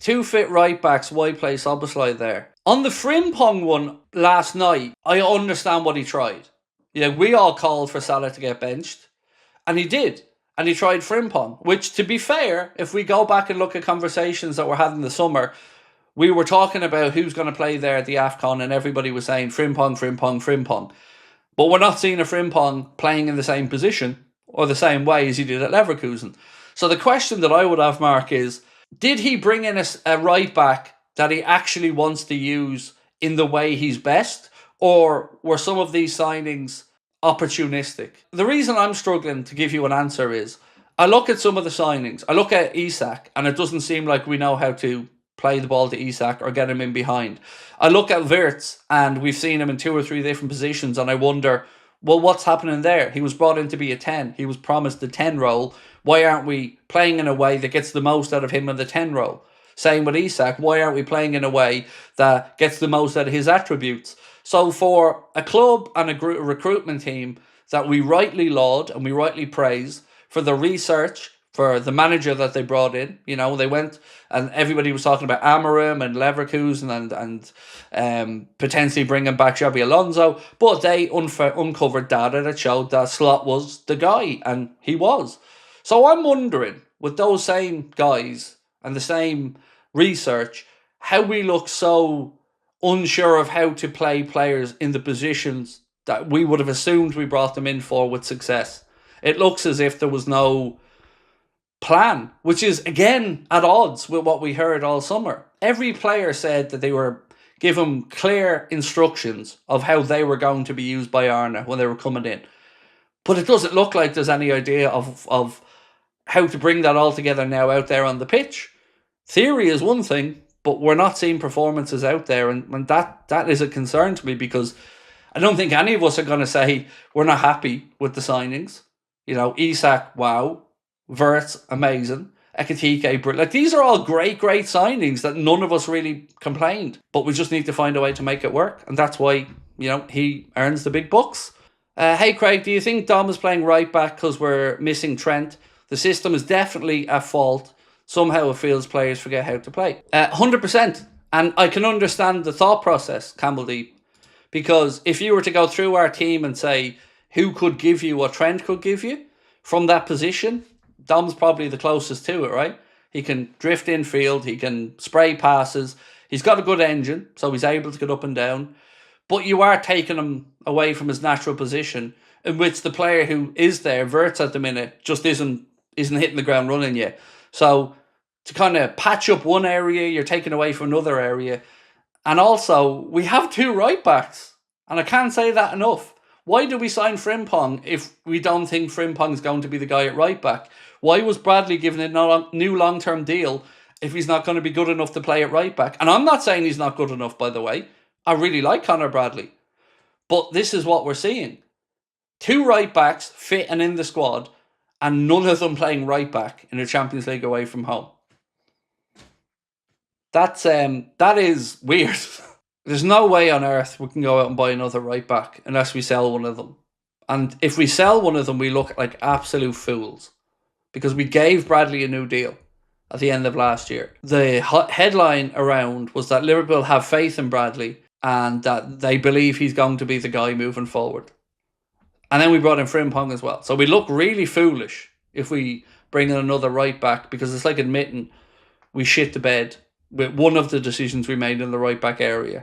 two fit right backs, why play Szoboszlai there? On the Frimpong one last night, I understand what he tried. We all called for Salah to get benched, and he did. And he tried Frimpong, which, to be fair, if we go back and look at conversations that were had in the summer, we were talking about who's going to play there at the AFCON, and everybody was saying Frimpong, Frimpong, Frimpong. But we're not seeing a Frimpong playing in the same position or the same way as he did at Leverkusen. So the question that I would have, Mark, is, did he bring in a right back that he actually wants to use in the way he's best? Or were some of these signings opportunistic? The reason I'm struggling to give you an answer is, I look at some of the signings. I look at Isak, and it doesn't seem like we know how to play the ball to Isak or get him in behind. I look at Wirtz, and we've seen him in 2 or 3 different positions, and I wonder, well, what's happening there? He was brought in to be a 10. He was promised the 10 role. Why aren't we playing in a way that gets the most out of him in the 10 role? Same with Isak. Why aren't we playing in a way that gets the most out of his attributes? So for a club and a recruitment team that we rightly laud and we rightly praise for the research, for the manager that they brought in, they went and everybody was talking about Amorim and Leverkusen and potentially bringing back Xabi Alonso, but they uncovered data that showed that Slot was the guy, and he was. So I'm wondering, with those same guys and the same research, how we look so unsure of how to play players in the positions that we would have assumed we brought them in for with success. It looks as if there was no plan, which is, again, at odds with what we heard all summer. Every player said that they were given clear instructions of how they were going to be used by Arne when they were coming in. But it doesn't look like there's any idea of how to bring that all together now out there on the pitch. Theory is one thing, but we're not seeing performances out there, and that is a concern to me, because I don't think any of us are going to say we're not happy with the signings. Isak, wow. Wirtz, amazing. Ekitike, brilliant. These are all great signings that none of us really complained, but we just need to find a way to make it work, and that's why, he earns the big bucks. Hey, Craig, do you think Dom is playing right back because we're missing Trent? The system is definitely at fault. Somehow it feels players forget how to play. 100%. And I can understand the thought process, Campbell Deep, because if you were to go through our team and say who could give you what Trent could give you from that position, Dom's probably the closest to it, right? He can drift infield, he can spray passes, he's got a good engine, so he's able to get up and down, but you are taking him away from his natural position, in which the player who is there, Wirtz at the minute, just isn't hitting the ground running yet. So to kind of patch up one area, you're taking away from another area. And also, we have 2 right backs, and I can't say that enough. Why do we sign Frimpong if we don't think Frimpong is going to be the guy at right back? Why was Bradley given a new long-term deal if he's not going to be good enough to play at right back? And I'm not saying he's not good enough, by the way. I really like Conor Bradley. But this is what we're seeing. 2 right backs fit and in the squad, and none of them playing right back in a Champions League away from home. That is weird. There's no way on earth we can go out and buy another right back unless we sell one of them. And if we sell one of them, we look like absolute fools, because we gave Bradley a new deal at the end of last year. The headline around was that Liverpool have faith in Bradley and that they believe he's going to be the guy moving forward. And then we brought in Frimpong as well. So we look really foolish if we bring in another right back, because it's like admitting we shit the bed with one of the decisions we made in the right back area.